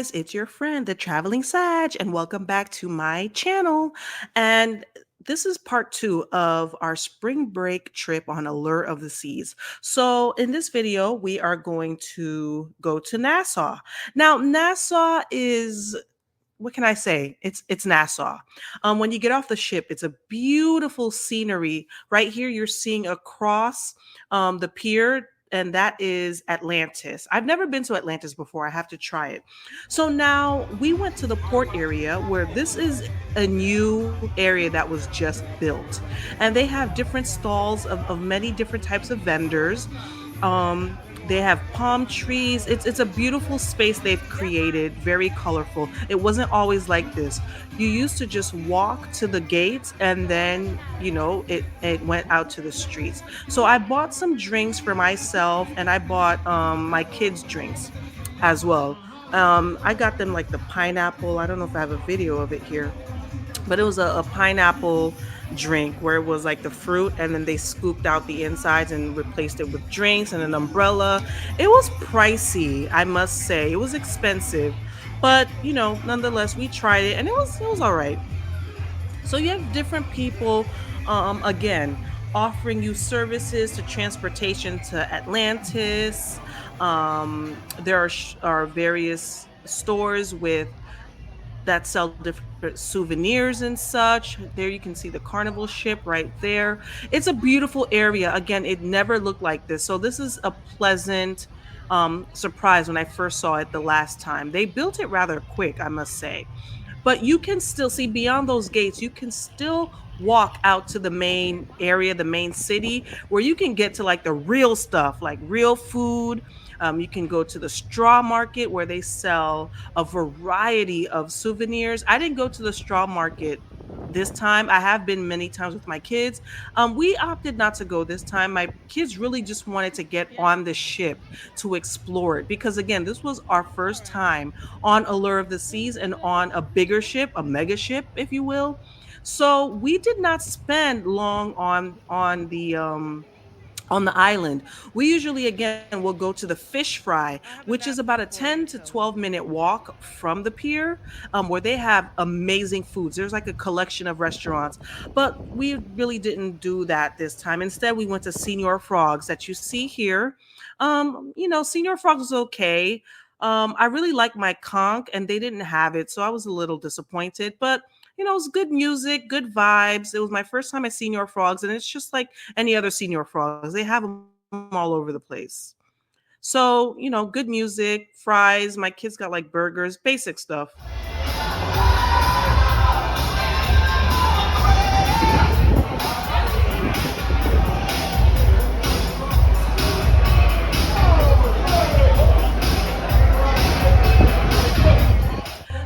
guys, it's your friend, the Traveling Sag, and welcome back to my channel. And this is part two of our spring break trip on Allure of the Seas. So, in this video, we are going to go to Nassau. Now, Nassau is what can I say? It's Nassau. When you get off the ship, it's a beautiful scenery. Right here, you're seeing across the pier, and that is Atlantis. I've never been to Atlantis before. I have to try it. So now we went to the port area where this is a new area that was just built, and they have different stalls of many different types of vendors. Um, they have palm trees. It's a beautiful space they've created, very colorful. It wasn't always like this. You used to just walk to the gates and then, it went out to the streets. So I bought some drinks for myself and I bought my kids drinks as well. I got them like the pineapple. I don't know if I have a video of it here, but it was a pineapple drink where it was like the fruit and then they scooped out the insides and replaced it with drinks and an umbrella. It was pricey, I must say. It was expensive, but nonetheless, we tried it and it was all right. So you have different people, again, offering you services to transportation to Atlantis. There are various stores with that sell different souvenirs and such. There you can see the carnival ship right there. It's a beautiful area. Again, it never looked like this. So this is a pleasant surprise when I first saw it the last time. They built it rather quick, I must say. But you can still see beyond those gates, you can still walk out to the main area, the main city, where you can get to like the real stuff, like real food. You can go to the straw market where they sell a variety of souvenirs. I didn't go to the straw market this time. I have been many times with my kids. We opted not to go this time. My kids really just wanted to get on the ship to explore it because, again, this was our first time on Allure of the Seas and on a bigger ship, a mega ship, if you will. So we did not spend long on the island. We usually, again, will go to the fish fry, which is about a 10 to 12-minute walk from the pier, where they have amazing foods. There's like a collection of restaurants, but we really didn't do that this time. Instead, we went to Senor Frogs that you see here. Senor Frogs was okay. I really like my conch, and they didn't have it, so I was a little disappointed, but it was good music, good vibes. It was my first time at Senor Frogs, and it's just like any other Senor Frogs. They have them all over the place. So, good music, fries. My kids got like burgers, basic stuff.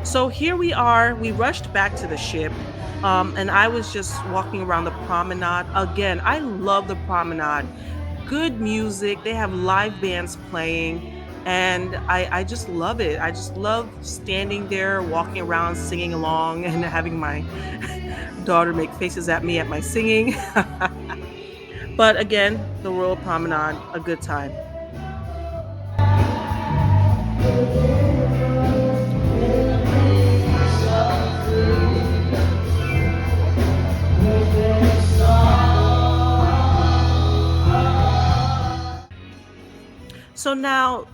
So here we are. We rushed back to the ship, and I was just walking around the promenade. Again, I love the promenade. Good music. They have live bands playing, and I just love it. I just love standing there, walking around, singing along, and having my daughter make faces at me at my singing. But again, the Royal Promenade, a good time. So now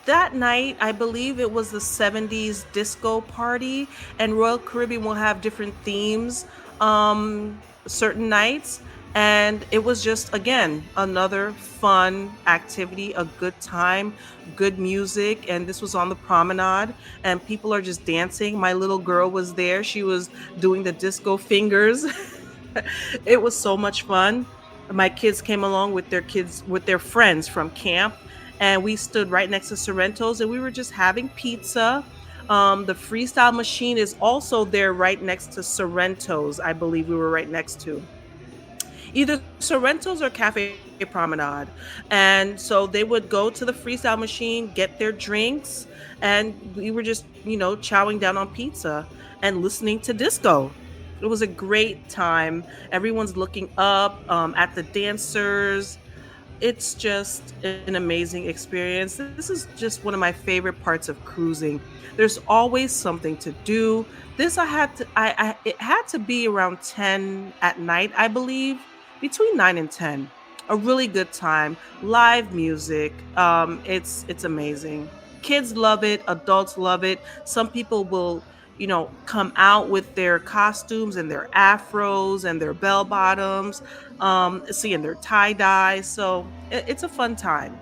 that night, I believe it was the 70s disco party, and Royal Caribbean will have different themes certain nights. And it was just, again, another fun activity, a good time, good music. And this was on the promenade, and people are just dancing. My little girl was there. She was doing the disco fingers. It was so much fun. My kids came along with their friends from camp, and we stood right next to Sorrento's, and we were just having pizza. The freestyle machine is also there right next to Sorrento's. I believe we were right next to either Sorrento's or Cafe Promenade. And so they would go to the freestyle machine, get their drinks, and we were just, chowing down on pizza and listening to disco. It was a great time. Everyone's looking up at the dancers. it's just an amazing experience. This is just one of my favorite parts of cruising. There's always something to do. This I had to I it had to be around 10 at night, I believe, between 9 and 10. A really good time, live music. It's amazing. Kids love it, adults love it. Some people will, come out with their costumes and their afros and their bell bottoms, seeing their tie dye. So it's a fun time.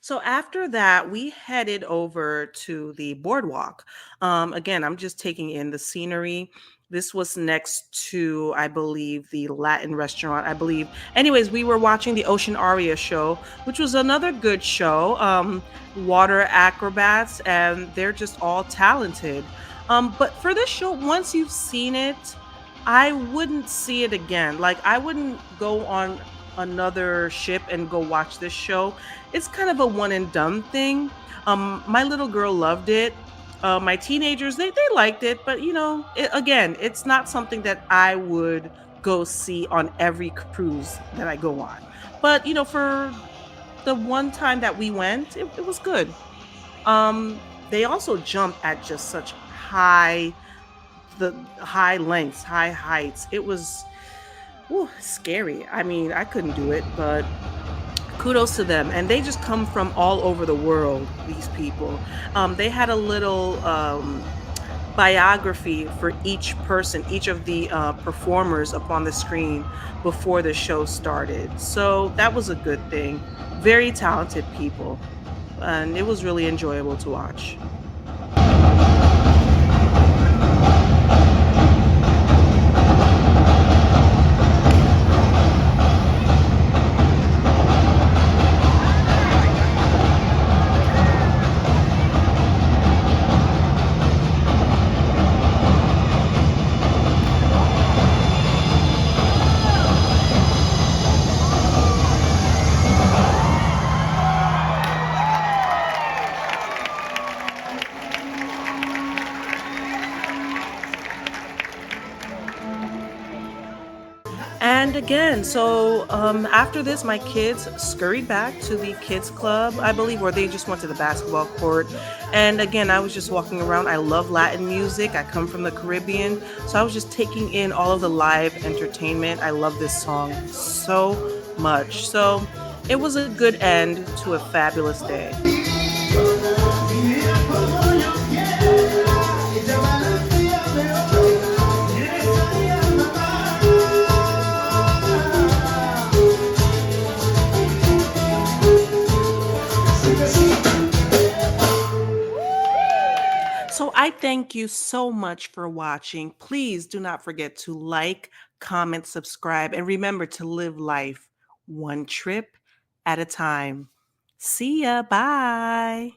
So after that, we headed over to the boardwalk. Again, I'm just taking in the scenery. This was next to, I believe, the Latin restaurant, I believe. Anyways, we were watching the Ocean Aria Show, which was another good show. Water acrobats, and they're just all talented. But for this show, once you've seen it, I wouldn't see it again. Like, I wouldn't go on another ship and go watch this show. It's kind of a one and done thing. My little girl loved it. My teenagers, they liked it, but again, it's not something that I would go see on every cruise that I go on. But for the one time that we went, it was good. They also jump at just such the high lengths, high heights. It was scary. I mean, I couldn't do it, but kudos to them. And they just come from all over the world, these people. They had a little biography for each person, each of the performers up on the screen before the show started. So that was a good thing. Very talented people. And it was really enjoyable to watch. And again, so after this, my kids scurried back to the kids club, I believe, or they just went to the basketball court. And again, I was just walking around. I love Latin music. I come from the Caribbean, so I was just taking in all of the live entertainment. I love this song so much. So it was a good end to a fabulous day. So I thank you so much for watching. Please do not forget to like, comment, subscribe, and remember to live life one trip at a time. See ya. Bye.